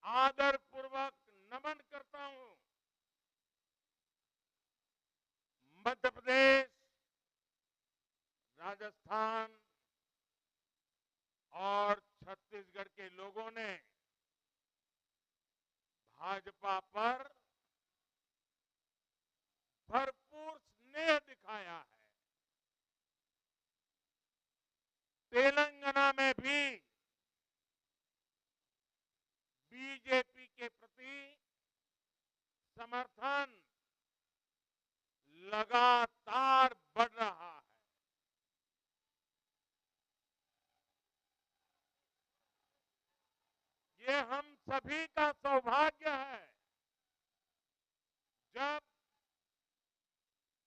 आदरपूर्वक नमन करता हूं। मध्य प्रदेश, राजस्थान और छत्तीसगढ़ के लोगों ने भाजपा पर भरपूर स्नेह दिखाया है। तेलंगाना में भी बीजेपी के प्रति समर्थन लगातार बढ़ रहा है। ये हम सभी का सौभाग्य है जब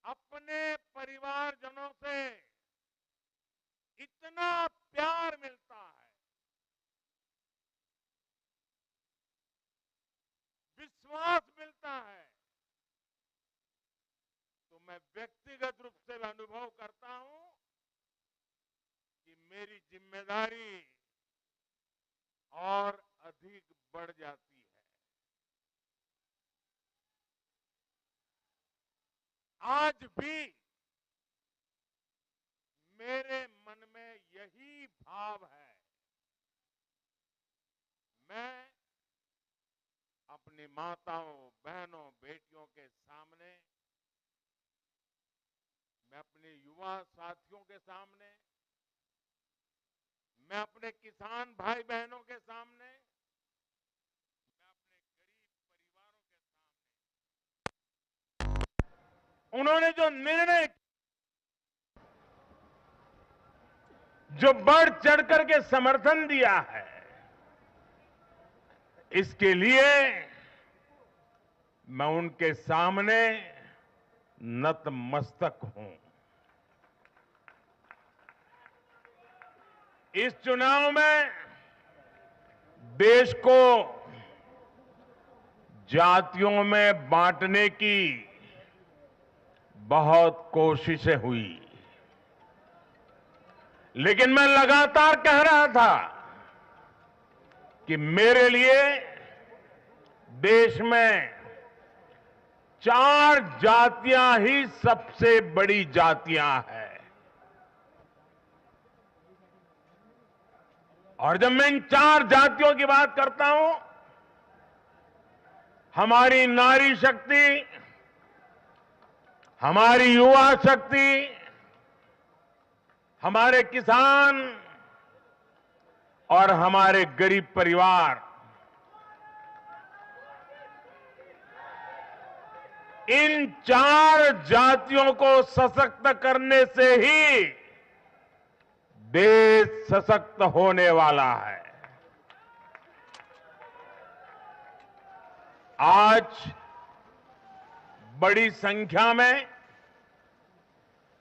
अपने परिवारजनों से इतना प्यार मिलता है, विश्वास मिलता है, तो मैं व्यक्तिगत रूप से अनुभव करता हूं कि मेरी जिम्मेदारी और अधिक बढ़ जाती है। आज भी मेरे मन में यही भाव है। मैं अपनी माताओं, बहनों, बेटियों के सामने, मैं अपने युवा साथियों के सामने, मैं अपने किसान भाई बहनों के सामने, मैं अपने गरीब परिवारों के सामने उन्होंने जो निर्णय, जो बढ़ चढ़ करके समर्थन दिया है, इसके लिए मैं उनके सामने नतमस्तक हूं। इस चुनाव में देश को जातियों में बांटने की बहुत कोशिशें हुई, लेकिन मैं लगातार कह रहा था कि मेरे लिए देश में 4 जातियां ही सबसे बड़ी जातियां हैं। और जब मैं इन 4 जातियों की बात करता हूं, हमारी नारी शक्ति, हमारी युवा शक्ति, हमारे किसान और हमारे गरीब परिवार, इन 4 जातियों को सशक्त करने से ही देश सशक्त होने वाला है। आज बड़ी संख्या में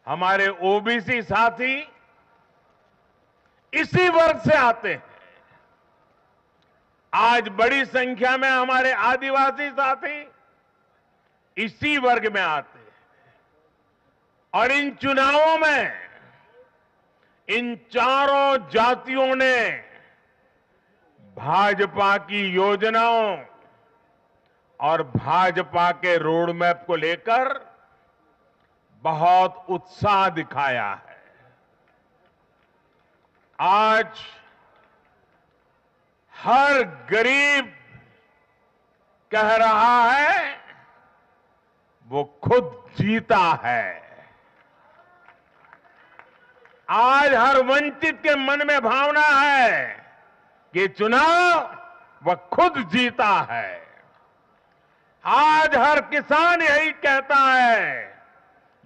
हमारे ओबीसी साथी इसी वर्ग से आते हैं। आज बड़ी संख्या में हमारे आदिवासी साथी इसी वर्ग में आते हैं। और इन चुनावों में इन चारों जातियों ने भाजपा की योजनाओं और भाजपा के रोड मैप को लेकर बहुत उत्साह दिखाया है। आज हर गरीब कह रहा है वो खुद जीता है। आज हर वंचित के मन में भावना है कि चुनाव वह खुद जीता है। आज हर किसान यही कहता है,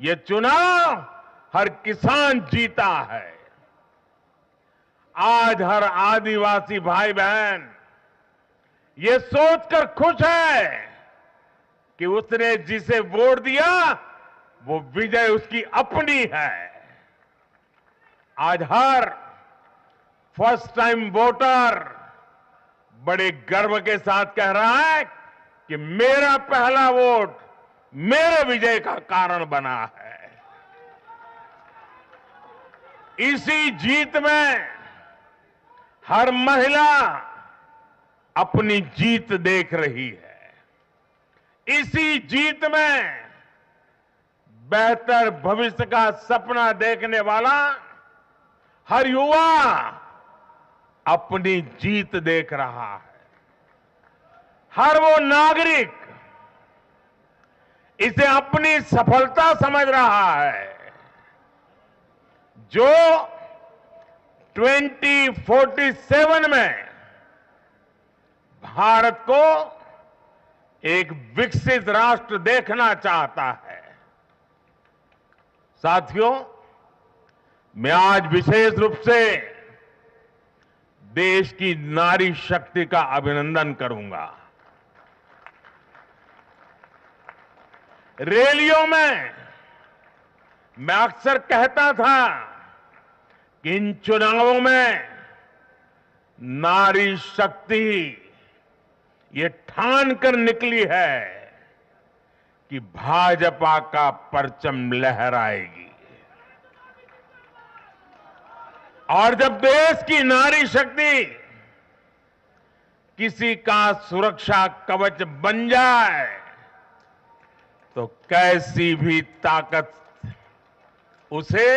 ये चुनाव हर किसान जीता है। आज हर आदिवासी भाई बहन ये सोचकर खुश है कि उसने जिसे वोट दिया वो विजय उसकी अपनी है। आज हर फर्स्ट टाइम वोटर बड़े गर्व के साथ कह रहा है कि मेरा पहला वोट मेरे विजय का कारण बना है। इसी जीत में हर महिला अपनी जीत देख रही है। इसी जीत में बेहतर भविष्य का सपना देखने वाला हर युवा अपनी जीत देख रहा है। हर वो नागरिक इसे अपनी सफलता समझ रहा है जो 2047 में भारत को एक विकसित राष्ट्र देखना चाहता है। साथियों, मैं आज विशेष रूप से देश की नारी शक्ति का अभिनंदन करूंगा। रैलियों में मैं अक्सर कहता था कि इन चुनावों में नारी शक्ति ये ठान कर निकली है कि भाजपा का परचम लहराएगी। और जब देश की नारी शक्ति किसी का सुरक्षा कवच बन जाए तो कैसी भी ताकत उसे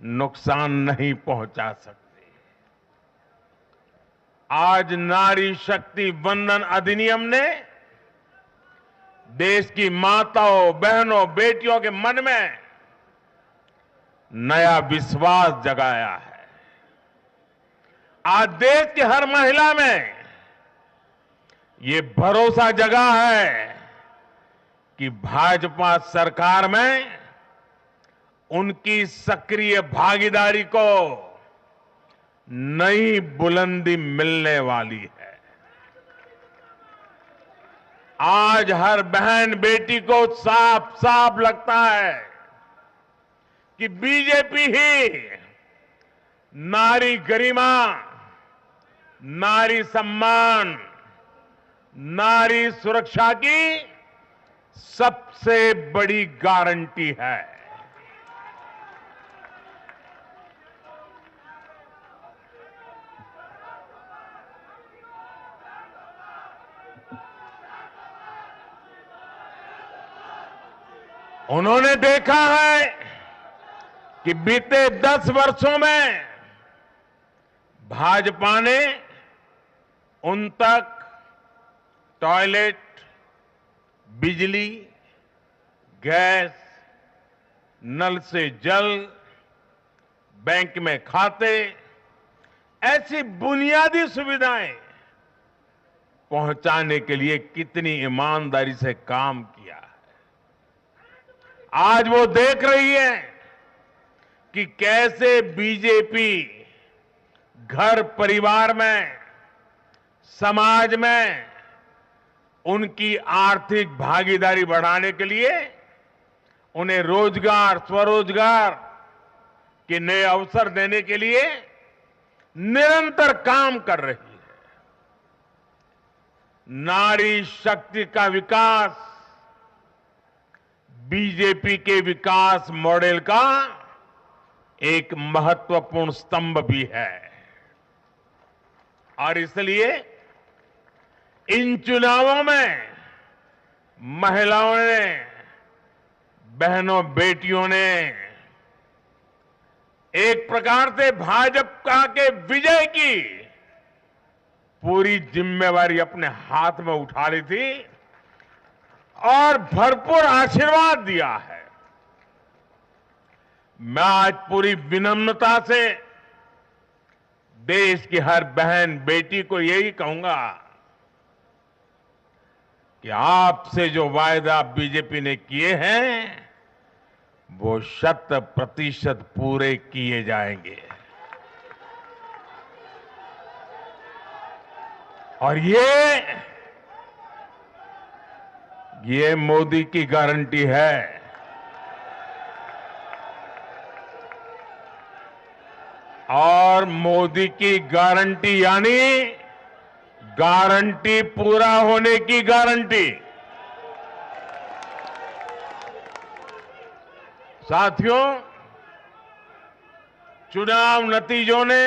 नुकसान नहीं पहुंचा सकती। आज नारी शक्ति वंदन अधिनियम ने देश की माताओं, बहनों, बेटियों के मन में नया विश्वास जगाया है। आज देश की हर महिला में ये भरोसा जगा है कि भाजपा सरकार में उनकी सक्रिय भागीदारी को नई बुलंदी मिलने वाली है। आज हर बहन बेटी को साफ साफ लगता है कि बीजेपी ही नारी गरिमा, नारी सम्मान, नारी सुरक्षा की सबसे बड़ी गारंटी है। उन्होंने देखा है कि बीते 10 वर्षों में भाजपा ने उन तक टॉयलेट, बिजली, गैस, नल से जल, बैंक में खाते, ऐसी बुनियादी सुविधाएं पहुंचाने के लिए कितनी ईमानदारी से काम किया है। आज वो देख रही है कि कैसे बीजेपी घर परिवार में, समाज में उनकी आर्थिक भागीदारी बढ़ाने के लिए उन्हें रोजगार, स्वरोजगार के नए अवसर देने के लिए निरंतर काम कर रही है। नारी शक्ति का विकास बीजेपी के विकास मॉडल का एक महत्वपूर्ण स्तंभ भी है। और इसलिए इन चुनावों में महिलाओं ने, बहनों, बेटियों ने एक प्रकार से भाजपा के विजय की पूरी जिम्मेवारी अपने हाथ में उठा ली थी और भरपूर आशीर्वाद दिया है। मैं आज पूरी विनम्रता से देश की हर बहन बेटी को यही कहूंगा कि आपसे जो वायदा बीजेपी ने किए हैं वो 100% पूरे किए जाएंगे। और ये मोदी की गारंटी है। और मोदी की गारंटी यानी गारंटी पूरा होने की गारंटी। साथियों, चुनाव नतीजों ने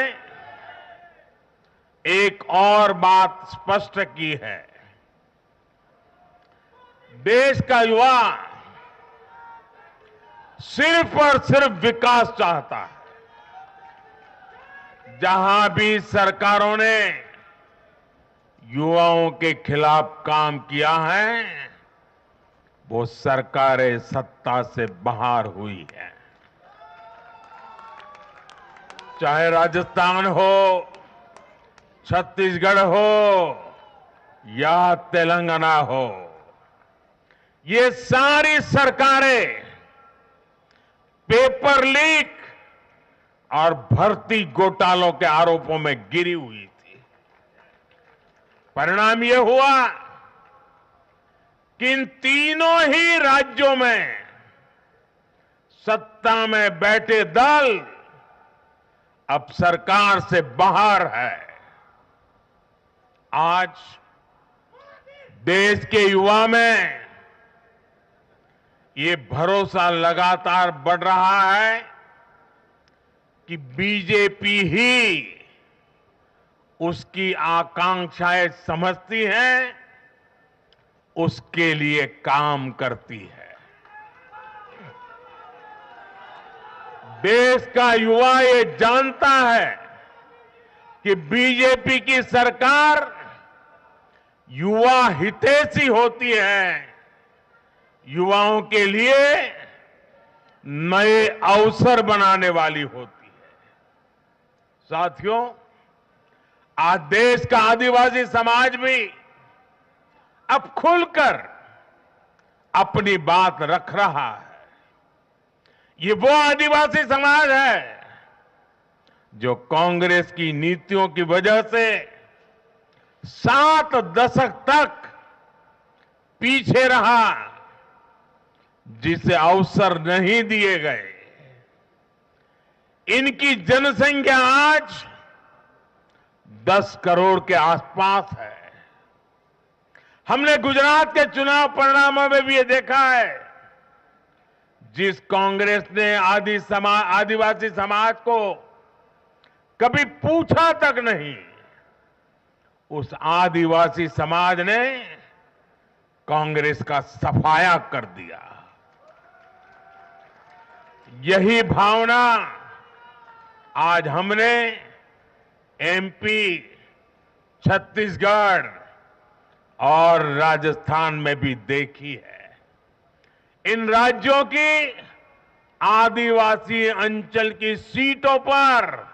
एक और बात स्पष्ट की है। देश का युवा सिर्फ और सिर्फ विकास चाहता है। जहां भी सरकारों ने युवाओं के खिलाफ काम किया है, वो सरकारें सत्ता से बाहर हुई है। चाहे राजस्थान हो, छत्तीसगढ़ हो या तेलंगाना हो, ये सारी सरकारें पेपर लीक और भर्ती घोटालों के आरोपों में गिरी हुई थी। परिणाम यह हुआ कि इन तीनों ही राज्यों में सत्ता में बैठे दल अब सरकार से बाहर है। आज देश के युवा में ये भरोसा लगातार बढ़ रहा है कि बीजेपी ही उसकी आकांक्षाएं समझती है, उसके लिए काम करती है। देश का युवा ये जानता है कि बीजेपी की सरकार युवा हितैषी होती है, युवाओं के लिए नए अवसर बनाने वाली होती है। साथियों, आज देश का आदिवासी समाज भी अब खुलकर अपनी बात रख रहा है। ये वो आदिवासी समाज है जो कांग्रेस की नीतियों की वजह से 7 दशक तक पीछे रहा, जिसे अवसर नहीं दिए गए। इनकी जनसंख्या आज 10 करोड़ के आसपास है। हमने गुजरात के चुनाव परिणामों में भी ये देखा है, जिस कांग्रेस ने आदिवासी समाज को कभी पूछा तक नहीं, उस आदिवासी समाज ने कांग्रेस का सफाया कर दिया। यही भावना आज हमने एमपी, छत्तीसगढ़ और राजस्थान में भी देखी है। इन राज्यों की आदिवासी अंचल की सीटों पर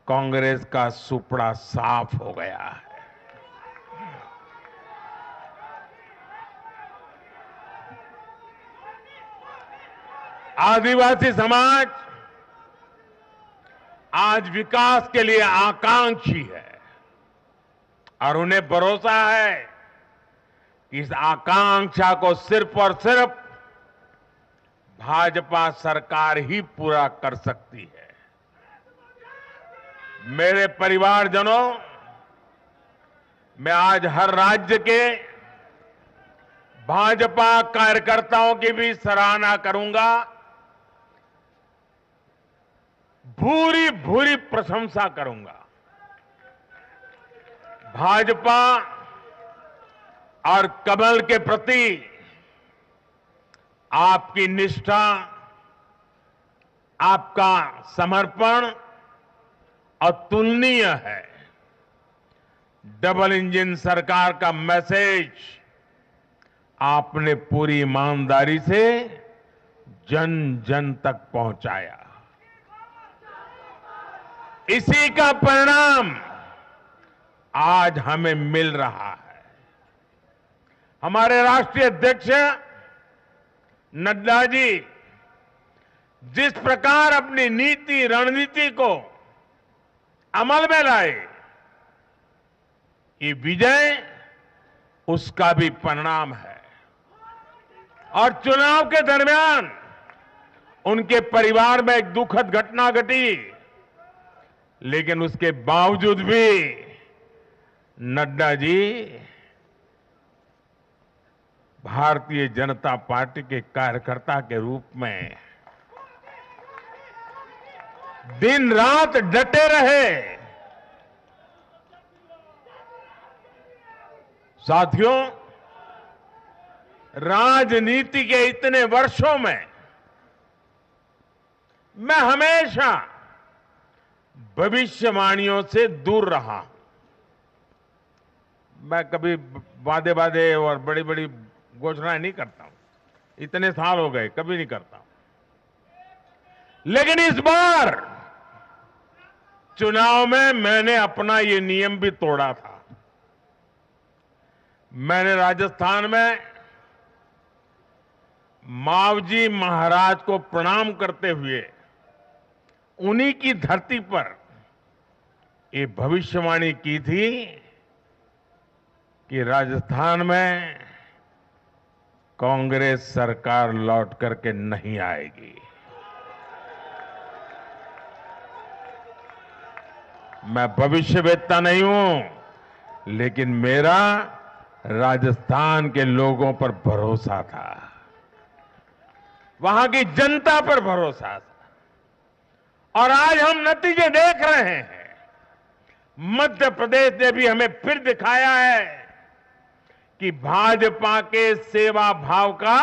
कांग्रेस का सुपड़ा साफ हो गया है। आदिवासी समाज आज विकास के लिए आकांक्षी है और उन्हें भरोसा है कि इस आकांक्षा को सिर्फ और सिर्फ भाजपा सरकार ही पूरा कर सकती है। मेरे परिवारजनों, मैं आज हर राज्य के भाजपा कार्यकर्ताओं की भी सराहना करूंगा, भूरी भूरी प्रशंसा करूंगा। भाजपा और कमल के प्रति आपकी निष्ठा, आपका समर्पण अतुलनीय है। डबल इंजन सरकार का मैसेज आपने पूरी ईमानदारी से जन जन तक पहुंचाया। इसी का परिणाम आज हमें मिल रहा है। हमारे राष्ट्रीय अध्यक्ष नड्डा जी जिस प्रकार अपनी नीति रणनीति को अमल में लाए, ये विजय उसका भी परिणाम है। और चुनाव के दरमियान उनके परिवार में एक दुखद घटना घटी, लेकिन उसके बावजूद भी नड्डा जी भारतीय जनता पार्टी के कार्यकर्ता के रूप में दिन रात डटे रहे साथियों, राजनीति के इतने वर्षों में मैं हमेशा भविष्यवाणियों से दूर रहा। मैं कभी वादे वादे और बड़ी बड़ी घोषणाएं नहीं करता हूं। इतने साल हो गए, कभी नहीं करता। लेकिन इस बार चुनाव में मैंने अपना ये नियम भी तोड़ा था। मैंने राजस्थान में मावजी महाराज को प्रणाम करते हुए उन्हीं की धरती पर ये भविष्यवाणी की थी कि राजस्थान में कांग्रेस सरकार लौट करके नहीं आएगी। मैं भविष्यवेत्ता नहीं हूं, लेकिन मेरा राजस्थान के लोगों पर भरोसा था, वहां की जनता पर भरोसा था। और आज हम नतीजे देख रहे हैं। मध्य प्रदेश ने भी हमें फिर दिखाया है कि भाजपा के सेवा भाव का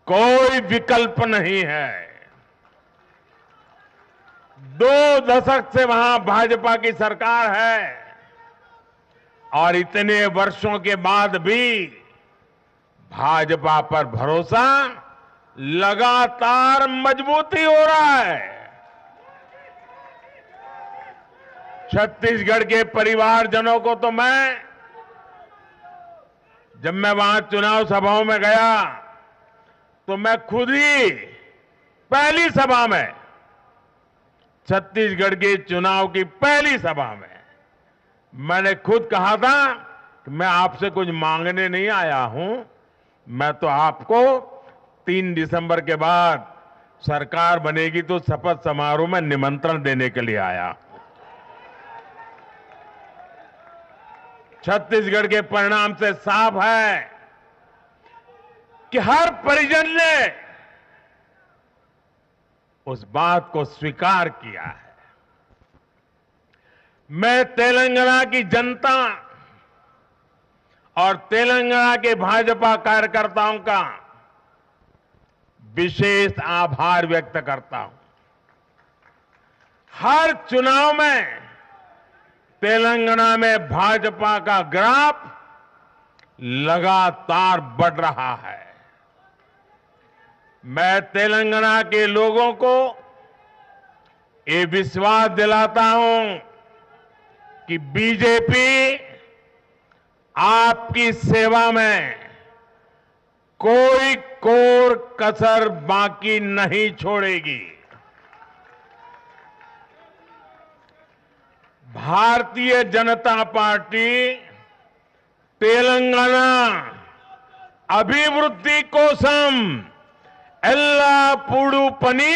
कोई विकल्प नहीं है। 2 दशक से वहां भाजपा की सरकार है और इतने वर्षों के बाद भी भाजपा पर भरोसा लगातार मजबूती हो रहा है। छत्तीसगढ़ के परिवारजनों को तो जब मैं वहां चुनाव सभाओं में गया तो मैं खुद ही पहली सभा में, छत्तीसगढ़ के चुनाव की पहली सभा में मैंने खुद कहा था कि मैं आपसे कुछ मांगने नहीं आया हूं, मैं तो आपको 3 दिसंबर के बाद सरकार बनेगी तो शपथ समारोह में निमंत्रण देने के लिए आया। छत्तीसगढ़ के परिणाम से साफ है कि हर परिजन ने उस बात को स्वीकार किया है। मैं तेलंगाना की जनता और तेलंगाना के भाजपा कार्यकर्ताओं का विशेष आभार व्यक्त करता हूं। हर चुनाव में तेलंगाना में भाजपा का ग्राफ लगातार बढ़ रहा है। मैं तेलंगाना के लोगों को ये विश्वास दिलाता हूं कि बीजेपी आपकी सेवा में कोई कोर कसर बाकी नहीं छोड़ेगी। भारतीय जनता पार्टी तेलंगाना अभिवृद्धि कोसम ఎల్లప్పుడూ పని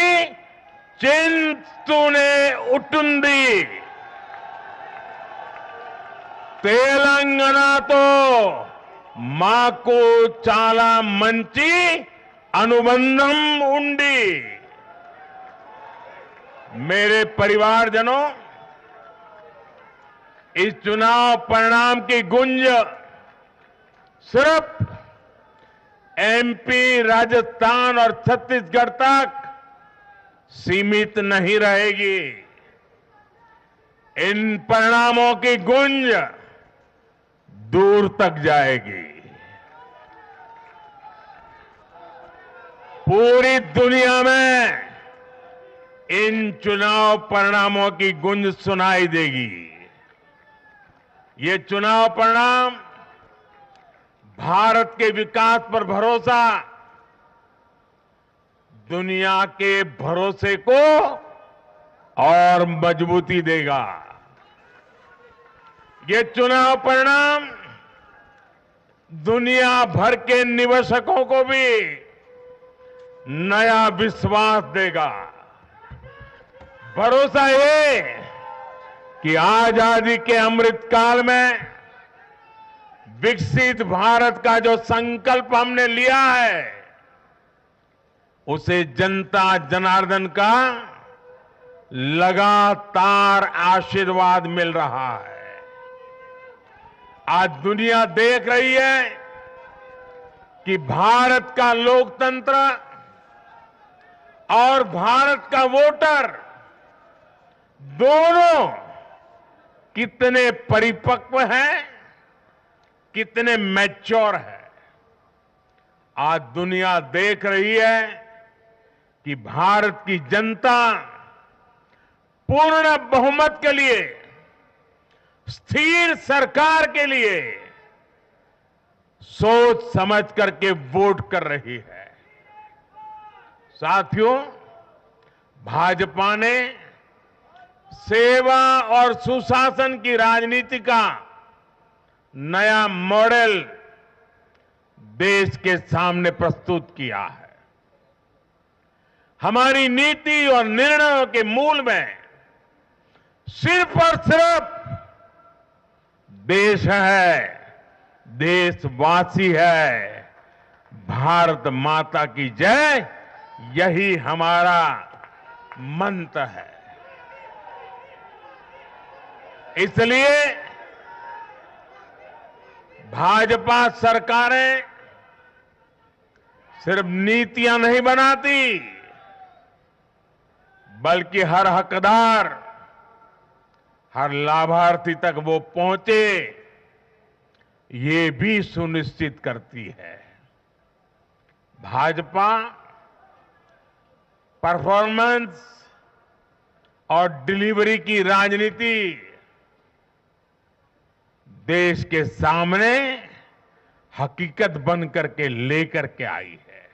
చేస్తూనే ఉంటుంది। తెలంగాణతో మాకు చాలా మంచి అనుబంధం ఉంది। मेरे परिवारजनों, इस चुनाव परिणाम की गूंज सिर्फ एमपी, राजस्थान और छत्तीसगढ़ तक सीमित नहीं रहेगी। इन परिणामों की गूंज दूर तक जाएगी। पूरी दुनिया में इन चुनाव परिणामों की गूंज सुनाई देगी। ये चुनाव परिणाम भारत के विकास पर भरोसा, दुनिया के भरोसे को और मजबूती देगा। ये चुनाव परिणाम दुनिया भर के निवेशकों को भी नया विश्वास देगा। भरोसा ये कि आजादी के अमृत काल में विकसित भारत का जो संकल्प हमने लिया है, उसे जनता जनार्दन का लगातार आशीर्वाद मिल रहा है। आज दुनिया देख रही है कि भारत का लोकतंत्र और भारत का वोटर दोनों कितने परिपक्व हैं, कितने मैच्योर हैं। आज दुनिया देख रही है कि भारत की जनता पूर्ण बहुमत के लिए, स्थिर सरकार के लिए सोच समझ करके वोट कर रही है। साथियों, भाजपा ने सेवा और सुशासन की राजनीति का नया मॉडल देश के सामने प्रस्तुत किया है। हमारी नीति और निर्णयों के मूल में सिर्फ और सिर्फ देश है, देशवासी है, भारत माता की जय, यही हमारा मंत्र है। इसलिए भाजपा सरकारें सिर्फ नीतियां नहीं बनाती, बल्कि हर हकदार, हर लाभार्थी तक वो पहुंचे, ये भी सुनिश्चित करती है। भाजपा परफॉर्मेंस और डिलीवरी की राजनीति देश के सामने हकीकत बन करके लेकर के आई है।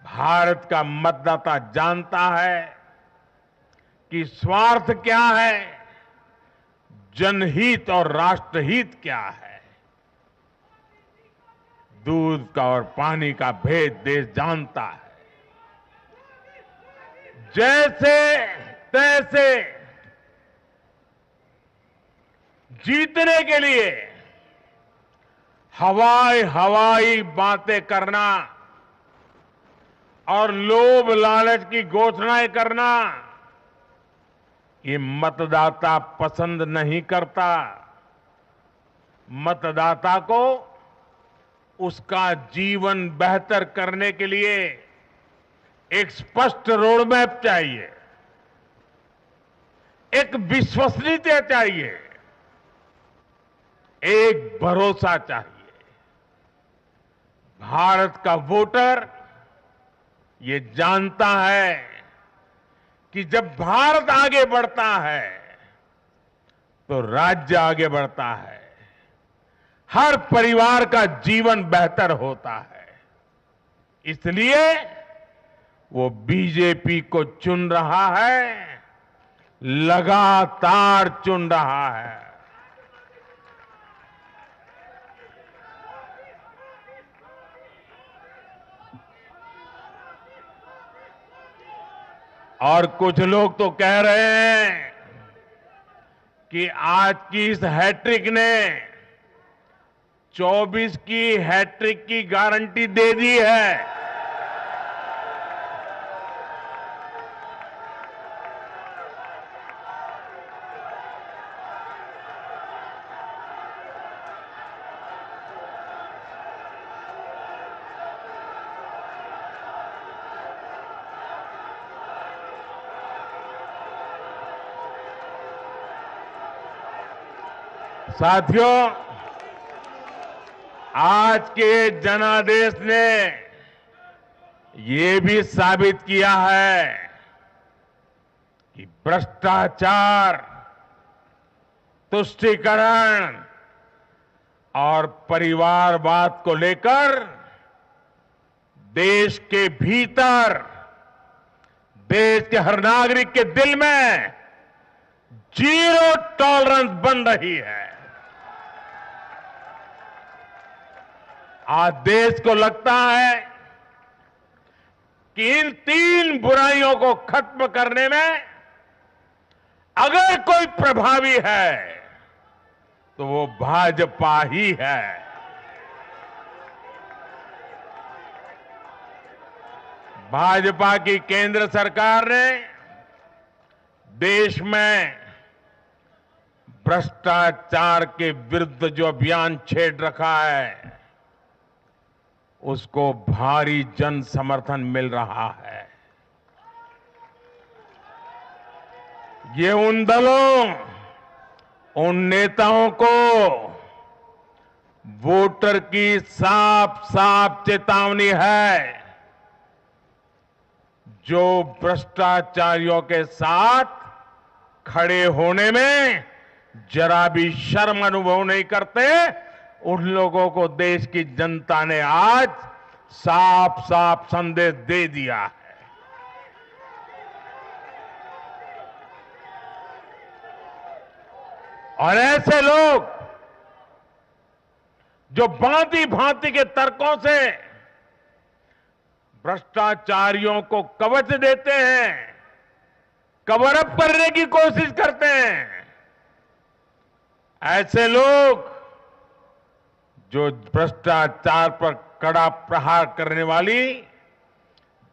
भारत का मतदाता जानता है कि स्वार्थ क्या है, जनहित और राष्ट्रहित क्या है। दूध का और पानी का भेद देश जानता है। जैसे तैसे जीतने के लिए हवाई बातें करना और लोभ लालच की घोषणाएं करना, ये मतदाता पसंद नहीं करता। मतदाता को उसका जीवन बेहतर करने के लिए एक स्पष्ट रोडमैप चाहिए, एक विश्वसनीयता चाहिए, एक भरोसा चाहिए। भारत का वोटर ये जानता है कि जब भारत आगे बढ़ता है तो राज्य आगे बढ़ता है, हर परिवार का जीवन बेहतर होता है। इसलिए वो बीजेपी को चुन रहा है, लगातार चुन रहा है। और कुछ लोग तो कह रहे हैं कि आज की इस हैट्रिक ने 24 की हैट्रिक की गारंटी दे दी है। साथियों, आज के जनादेश ने ये भी साबित किया है कि भ्रष्टाचार, तुष्टीकरण और परिवारवाद को लेकर देश के भीतर, देश के हर नागरिक के दिल में जीरो टॉलरेंस बन रही है। आज देश को लगता है कि इन 3 बुराइयों को खत्म करने में अगर कोई प्रभावी है तो वो भाजपा ही है। भाजपा की केंद्र सरकार ने देश में भ्रष्टाचार के विरुद्ध जो अभियान छेड़ रखा है उसको भारी जन समर्थन मिल रहा है। ये उन दलों, उन नेताओं को वोटर की साफ साफ चेतावनी है जो भ्रष्टाचारियों के साथ खड़े होने में जरा भी शर्म अनुभव नहीं करते। उन लोगों को देश की जनता ने आज साफ साफ संदेश दे दिया है। और ऐसे लोग जो भांति भांति के तर्कों से भ्रष्टाचारियों को कवच देते हैं, कवर अप करने की कोशिश करते हैं, ऐसे लोग जो भ्रष्टाचार पर कड़ा प्रहार करने वाली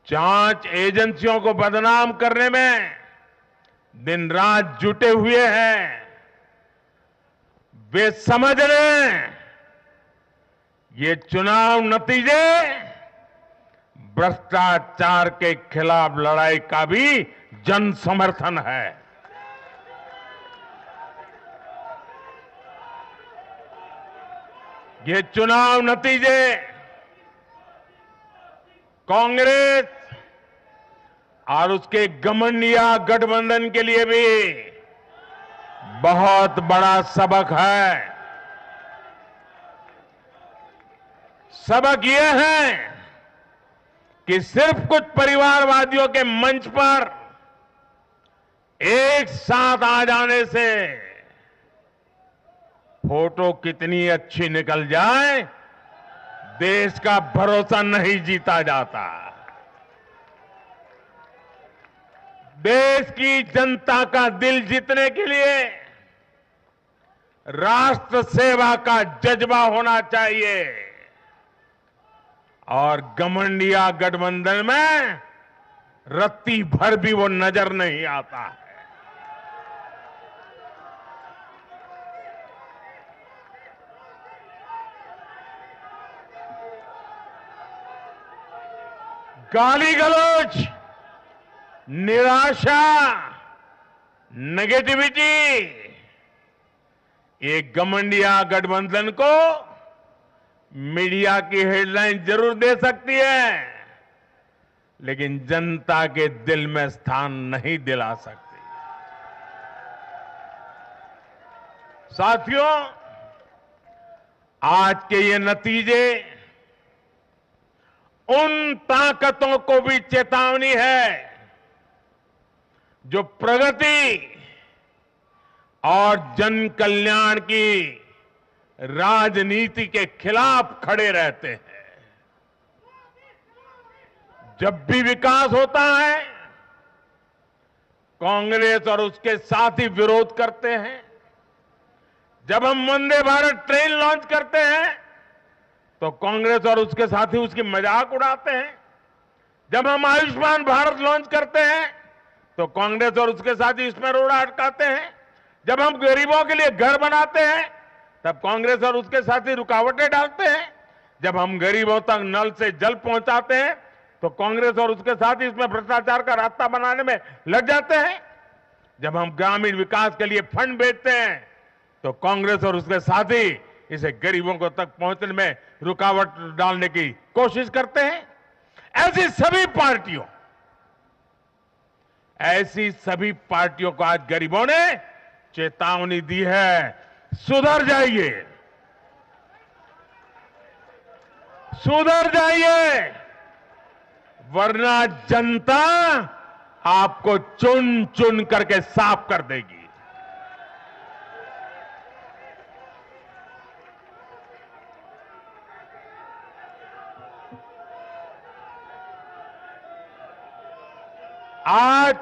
जांच एजेंसियों को बदनाम करने में दिन रात जुटे हुए हैं, वे समझ रहे हैं ये चुनाव नतीजे भ्रष्टाचार के खिलाफ लड़ाई का भी जन समर्थन है। ये चुनाव नतीजे कांग्रेस और उसके घमंडिया गठबंधन के लिए भी बहुत बड़ा सबक है। सबक ये है कि सिर्फ कुछ परिवारवादियों के मंच पर एक साथ आ जाने से फोटो कितनी अच्छी निकल जाए, देश का भरोसा नहीं जीता जाता। देश की जनता का दिल जीतने के लिए राष्ट्र सेवा का जज्बा होना चाहिए और घमंडिया गठबंधन में रत्ती भर भी वो नजर नहीं आता है। गाली गलौज, निराशा, नेगेटिविटी, एक घमंडिया गठबंधन को मीडिया की हेडलाइन जरूर दे सकती है, लेकिन जनता के दिल में स्थान नहीं दिला सकती। साथियों, आज के ये नतीजे उन ताकतों को भी चेतावनी है जो प्रगति और जन कल्याण की राजनीति के खिलाफ खड़े रहते हैं। जब भी विकास होता है, कांग्रेस और उसके साथी विरोध करते हैं। जब हम वंदे भारत ट्रेन लॉन्च करते हैं तो कांग्रेस और उसके साथी उसकी मजाक उड़ाते हैं। जब हम आयुष्मान भारत लॉन्च करते हैं तो कांग्रेस और उसके साथी इसमें रोड़ा अटकाते हैं। जब हम गरीबों के लिए घर बनाते हैं तब कांग्रेस और उसके साथी रुकावटें डालते हैं। जब हम गरीबों तक नल से जल पहुंचाते हैं तो कांग्रेस और उसके साथी इसमें भ्रष्टाचार का रास्ता बनाने में लग जाते हैं। जब हम ग्रामीण विकास के लिए फंड भेजते हैं तो कांग्रेस और उसके साथी इसे गरीबों को तक पहुंचने में रुकावट डालने की कोशिश करते हैं। ऐसी सभी पार्टियों को आज गरीबों ने चेतावनी दी है, सुधर जाइए, सुधर जाइए, वरना जनता आपको चुन चुन करके साफ कर देगी। आज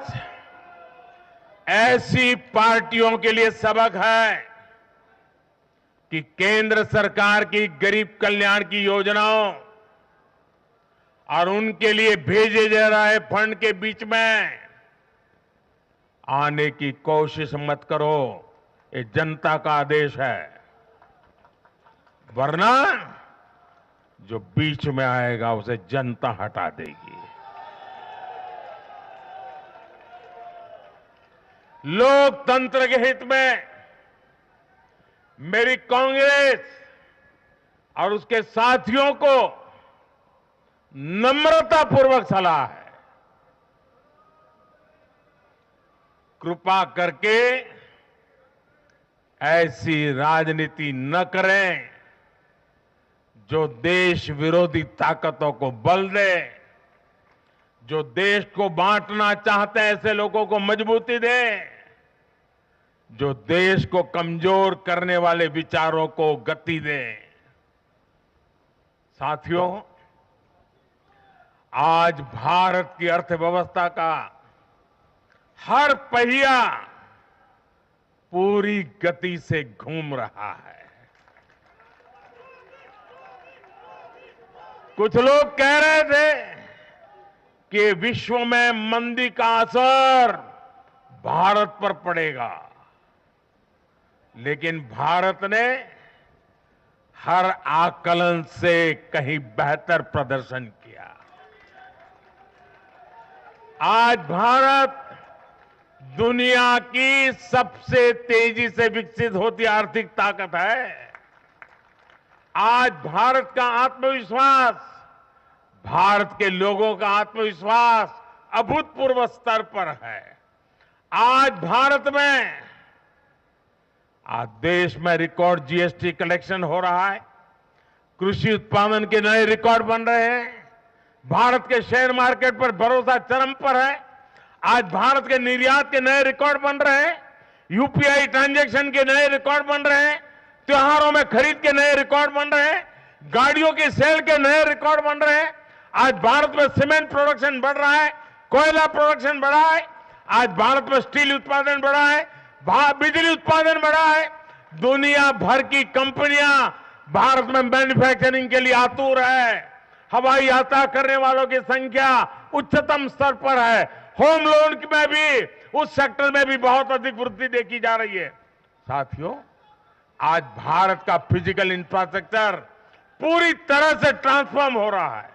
ऐसी पार्टियों के लिए सबक है कि केंद्र सरकार की गरीब कल्याण की योजनाओं और उनके लिए भेजे जा रहे फंड के बीच में आने की कोशिश मत करो। ये जनता का आदेश है, वरना जो बीच में आएगा उसे जनता हटा देगी। लोकतंत्र के हित में मेरी कांग्रेस और उसके साथियों को नम्रतापूर्वक सलाह है, कृपा करके ऐसी राजनीति न करें जो देश विरोधी ताकतों को बल दे, जो देश को बांटना चाहते हैं ऐसे लोगों को मजबूती दे, जो देश को कमजोर करने वाले विचारों को गति दे। साथियों, आज भारत की अर्थव्यवस्था का हर पहिया पूरी गति से घूम रहा है। कुछ लोग कह रहे थे कि विश्व में मंदी का असर भारत पर पड़ेगा, लेकिन भारत ने हर आकलन से कहीं बेहतर प्रदर्शन किया। आज भारत दुनिया की सबसे तेजी से विकसित होती आर्थिक ताकत है। आज भारत का आत्मविश्वास, भारत के लोगों का आत्मविश्वास अभूतपूर्व स्तर पर है। आज भारत में, आज देश में रिकॉर्ड जीएसटी कलेक्शन हो रहा है, कृषि उत्पादन के नए रिकॉर्ड बन रहे हैं, भारत के शेयर मार्केट पर भरोसा चरम पर है। आज भारत के निर्यात के नए रिकॉर्ड बन रहे हैं, यूपीआई ट्रांजैक्शन के नए रिकॉर्ड बन रहे हैं, त्योहारों में खरीद के नए रिकॉर्ड बन रहे हैं, गाड़ियों की सेल के नए रिकॉर्ड बन रहे हैं। आज भारत में सीमेंट प्रोडक्शन बढ़ रहा है, कोयला प्रोडक्शन बढ़ा है, आज भारत में स्टील उत्पादन बढ़ा है, बिजली उत्पादन बढ़ा है। दुनिया भर की कंपनियां भारत में मैन्युफैक्चरिंग के लिए आतुर है। हवाई यात्रा करने वालों की संख्या उच्चतम स्तर पर है। होम लोन में भी, उस सेक्टर में भी बहुत अधिक वृद्धि देखी जा रही है। साथियों, आज भारत का फिजिकल इंफ्रास्ट्रक्चर पूरी तरह से ट्रांसफॉर्म हो रहा है।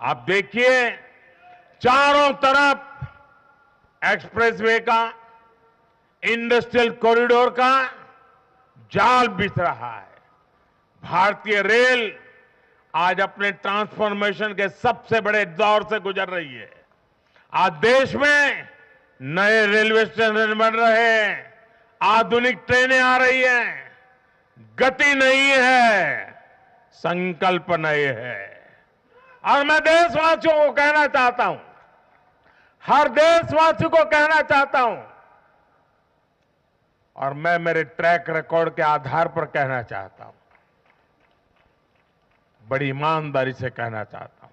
आप देखिए, चारों तरफ एक्सप्रेसवे का, इंडस्ट्रियल कॉरिडोर का जाल बिछ रहा है। भारतीय रेल आज अपने ट्रांसफॉर्मेशन के सबसे बड़े दौर से गुजर रही है। आज देश में नए रेलवे स्टेशन बन रहे हैं, आधुनिक ट्रेनें आ रही हैं। गति नहीं है, संकल्प नए है। और मैं देशवासियों को कहना चाहता हूं, हर देशवासी को कहना चाहता हूं, और मैं मेरे ट्रैक रिकॉर्ड के आधार पर कहना चाहता हूं, बड़ी ईमानदारी से कहना चाहता हूं,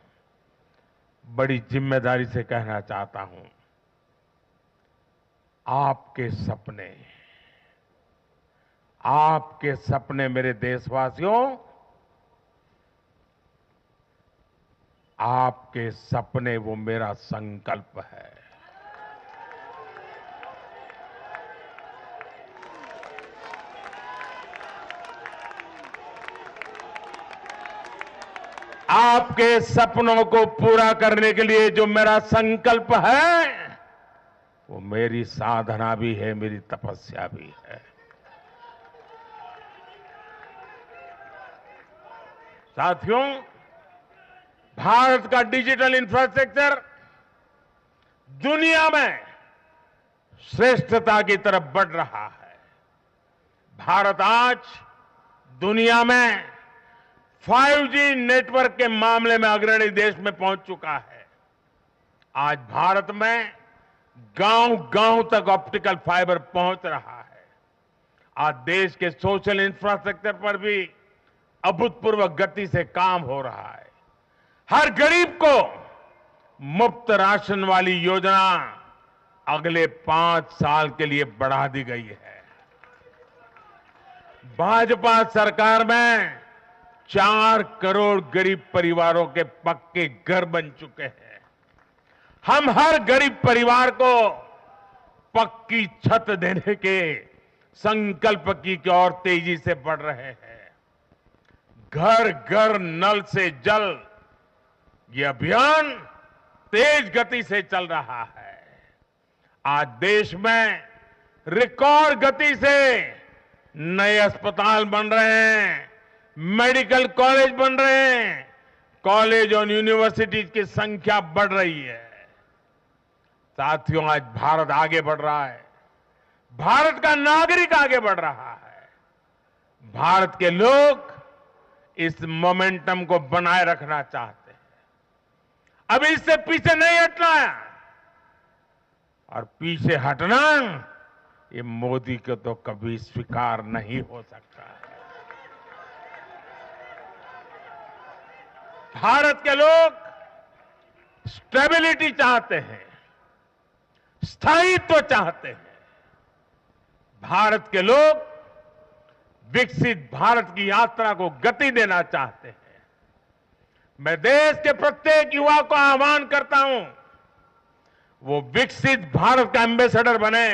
बड़ी जिम्मेदारी से कहना चाहता हूं, आपके सपने मेरे देशवासियों, आपके सपने वो मेरा संकल्प है। आपके सपनों को पूरा करने के लिए जो मेरा संकल्प है, वो मेरी साधना भी है, मेरी तपस्या भी है। साथियों, भारत का डिजिटल इंफ्रास्ट्रक्चर दुनिया में श्रेष्ठता की तरफ बढ़ रहा है। भारत आज दुनिया में 5G नेटवर्क के मामले में अग्रणी देश में पहुंच चुका है। आज भारत में गांव-गांव तक ऑप्टिकल फाइबर पहुंच रहा है। आज देश के सोशल इंफ्रास्ट्रक्चर पर भी अभूतपूर्व गति से काम हो रहा है। हर गरीब को मुफ्त राशन वाली योजना अगले 5 साल के लिए बढ़ा दी गई है। भाजपा सरकार में 4 करोड़ गरीब परिवारों के पक्के घर बन चुके हैं। हम हर गरीब परिवार को पक्की छत देने के संकल्प की ओर तेजी से बढ़ रहे हैं। घर घर नल से जल, ये अभियान तेज गति से चल रहा है। आज देश में रिकॉर्ड गति से नए अस्पताल बन रहे हैं, मेडिकल कॉलेज बन रहे हैं, कॉलेज और यूनिवर्सिटीज की संख्या बढ़ रही है। साथियों, आज भारत आगे बढ़ रहा है, भारत का नागरिक आगे बढ़ रहा है। भारत के लोग इस मोमेंटम को बनाए रखना चाहते हैं। अब इससे पीछे नहीं हटना है, और पीछे हटना ये मोदी को तो कभी स्वीकार नहीं हो सकता है। भारत के लोग स्टेबिलिटी चाहते हैं, स्थायित्व चाहते हैं। भारत के लोग विकसित भारत की यात्रा को गति देना चाहते हैं। मैं देश के प्रत्येक युवा को आह्वान करता हूं, वो विकसित भारत का एम्बेसडर बने,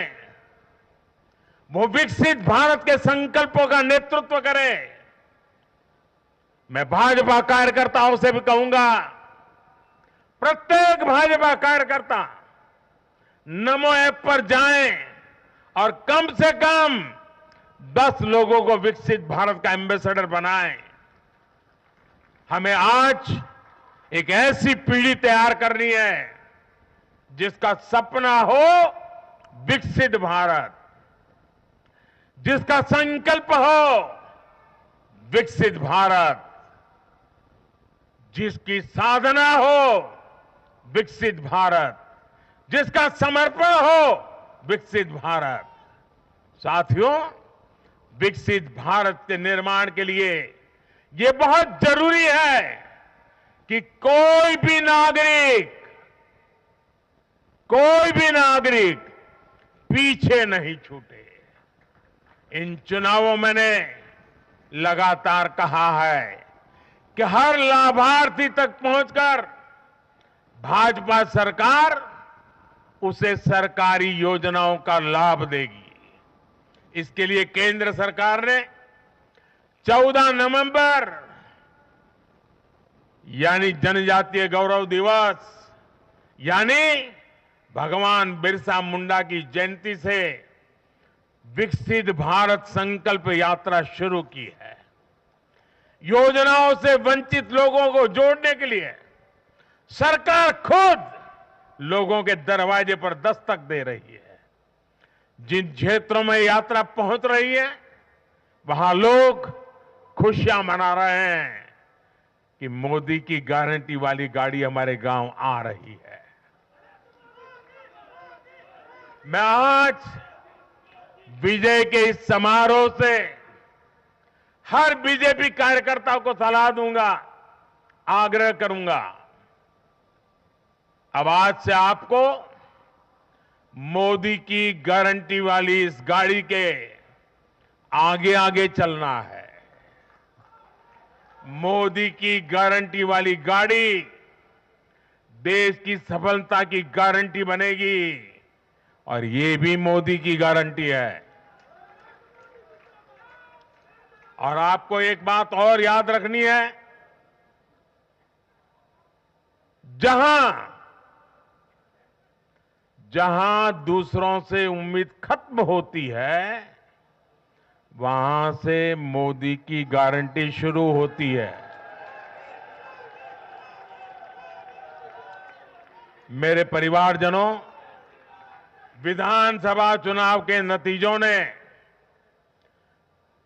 वो विकसित भारत के संकल्पों का नेतृत्व करे। मैं भाजपा कार्यकर्ताओं से भी कहूंगा, प्रत्येक भाजपा कार्यकर्ता नमो ऐप पर जाएं और कम से कम 10 लोगों को विकसित भारत का एम्बेसडर बनाएं। हमें आज एक ऐसी पीढ़ी तैयार करनी है जिसका सपना हो विकसित भारत, जिसका संकल्प हो विकसित भारत, जिसकी साधना हो विकसित भारत, जिसका समर्पण हो विकसित भारत। साथियों, विकसित भारत के निर्माण के लिए यह बहुत जरूरी है कि कोई भी नागरिक पीछे नहीं छूटे। इन चुनावों में मैंने लगातार कहा है कि हर लाभार्थी तक पहुंचकर भाजपा सरकार उसे सरकारी योजनाओं का लाभ देगी। इसके लिए केंद्र सरकार ने 14 नवंबर यानी जनजातीय गौरव दिवस, यानी भगवान बिरसा मुंडा की जयंती से विकसित भारत संकल्प यात्रा शुरू की है। योजनाओं से वंचित लोगों को जोड़ने के लिए सरकार खुद लोगों के दरवाजे पर दस्तक दे रही है। जिन क्षेत्रों में यात्रा पहुंच रही है, वहां लोग खुशियां मना रहे हैं कि मोदी की गारंटी वाली गाड़ी हमारे गांव आ रही है। मैं आज विजय के इस समारोह से हर बीजेपी कार्यकर्ता को सलाह दूंगा, आग्रह करूंगा, अब आज से आपको मोदी की गारंटी वाली इस गाड़ी के आगे आगे चलना है। मोदी की गारंटी वाली गाड़ी देश की सफलता की गारंटी बनेगी, और ये भी मोदी की गारंटी है। और आपको एक बात और याद रखनी है, जहां दूसरों से उम्मीद खत्म होती है, वहां से मोदी की गारंटी शुरू होती है। मेरे परिवारजनों, विधानसभा चुनाव के नतीजों ने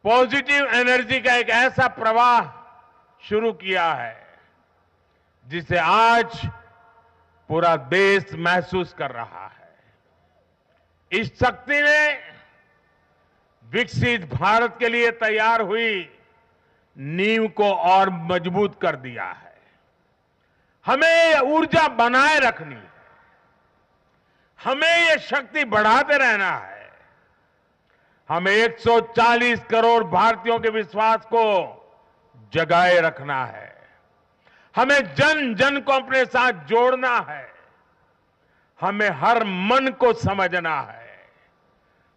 पॉजिटिव एनर्जी का एक ऐसा प्रवाह शुरू किया है जिसे आज पूरा देश महसूस कर रहा है। इस शक्ति ने विकसित भारत के लिए तैयार हुई नींव को और मजबूत कर दिया है। हमें ये ऊर्जा बनाए रखनी है, हमें ये शक्ति बढ़ाते रहना है। हमें 140 करोड़ भारतीयों के विश्वास को जगाए रखना है। हमें जन जन को अपने साथ जोड़ना है। हमें हर मन को समझना है।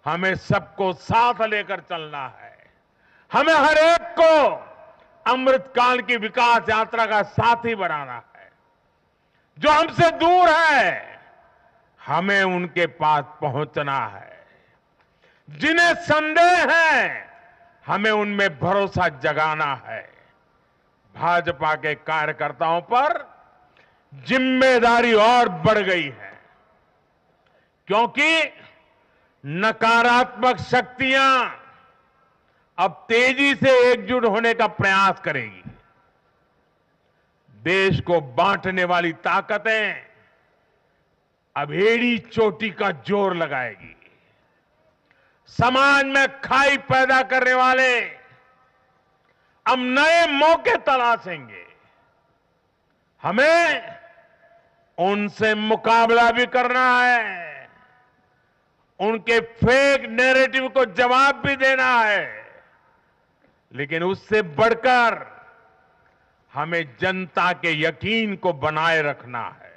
हमें सबको साथ लेकर चलना है। हमें हर एक को अमृतकाल की विकास यात्रा का साथी बनाना है। जो हमसे दूर है, हमें उनके पास पहुंचना है। जिन्हें संदेह है, हमें उनमें भरोसा जगाना है। भाजपा के कार्यकर्ताओं पर जिम्मेदारी और बढ़ गई है, क्योंकि नकारात्मक शक्तियां अब तेजी से एकजुट होने का प्रयास करेगी। देश को बांटने वाली ताकतें अब एड़ी चोटी का जोर लगाएगी। समाज में खाई पैदा करने वाले अब नए मौके तलाशेंगे। हमें उनसे मुकाबला भी करना है, उनके फेक नैरेटिव को जवाब भी देना है, लेकिन उससे बढ़कर हमें जनता के यकीन को बनाए रखना है।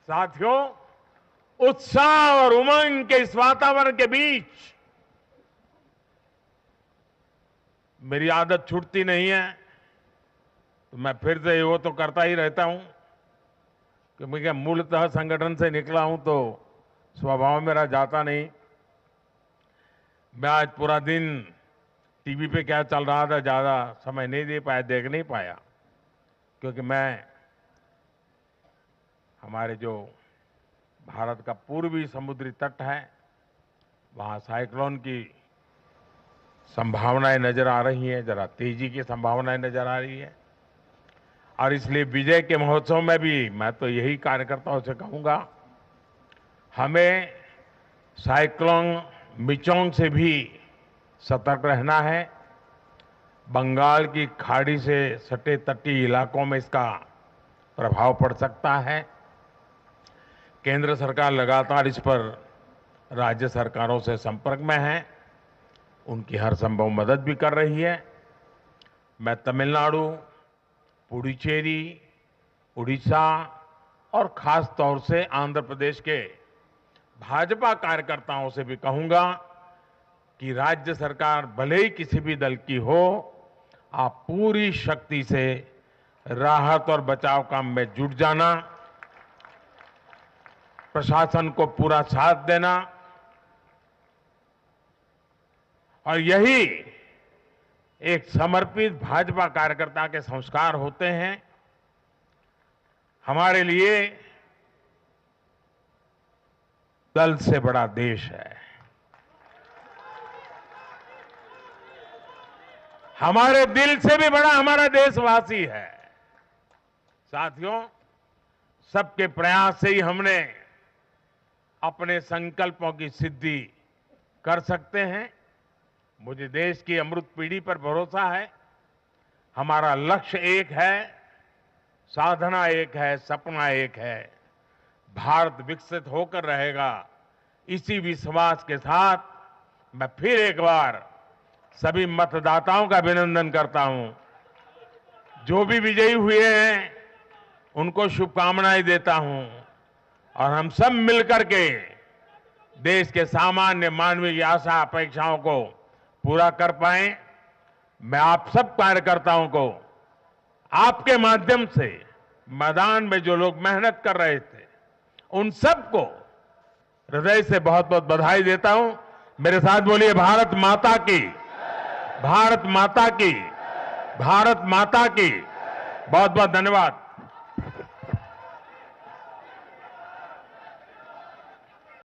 साथियों, उत्साह और उमंग के इस वातावरण के बीच मेरी आदत छूटती नहीं है, तो मैं फिर से वो तो करता ही रहता हूं कि मैं मूलतः संगठन से निकला हूं तो स्वभाव मेरा जाता नहीं। मैं आज पूरा दिन टीवी पे क्या चल रहा था ज्यादा समय नहीं दे पाया, देख नहीं पाया, क्योंकि मैं हमारे जो भारत का पूर्वी समुद्री तट है वहां साइक्लोन की संभावनाएं नजर आ रही हैं, जरा तेजी की संभावनाएं नजर आ रही है। और इसलिए विजय के महोत्सव में भी मैं तो यही कार्यकर्ताओं से कहूंगा, हमें साइक्लोन मिचोंग से भी सतर्क रहना है। बंगाल की खाड़ी से सटे तटीय इलाकों में इसका प्रभाव पड़ सकता है। केंद्र सरकार लगातार इस पर राज्य सरकारों से संपर्क में है, उनकी हर संभव मदद भी कर रही है। मैं तमिलनाडु, पुडुचेरी, उड़ीसा और खास तौर से आंध्र प्रदेश के भाजपा कार्यकर्ताओं से भी कहूंगा कि राज्य सरकार भले ही किसी भी दल की हो, आप पूरी शक्ति से राहत और बचाव काम में जुट जाना, प्रशासन को पूरा साथ देना, और यही एक समर्पित भाजपा कार्यकर्ता के संस्कार होते हैं। हमारे लिए दल से बड़ा देश है। हमारे दिल से भी बड़ा हमारा देशवासी है। साथियों, सबके प्रयास से ही हमने अपने संकल्पों की सिद्धि कर सकते हैं। मुझे देश की अमृत पीढ़ी पर भरोसा है। हमारा लक्ष्य एक है, साधना एक है, सपना एक है। भारत विकसित होकर रहेगा, इसी विश्वास के साथ मैं फिर एक बार सभी मतदाताओं का अभिनंदन करता हूं। जो भी विजयी हुए हैं उनको शुभकामनाएं देता हूं, और हम सब मिलकर के देश के सामान्य मानवीय की आशा अपेक्षाओं को पूरा कर पाएं। मैं आप सब कार्यकर्ताओं को आपके माध्यम से मैदान में जो लोग मेहनत कर रहे थे उन सबको हृदय से बहुत बहुत बधाई देता हूं। मेरे साथ बोलिए भारत माता की, भारत माता की, भारत माता की। बहुत बहुत धन्यवाद।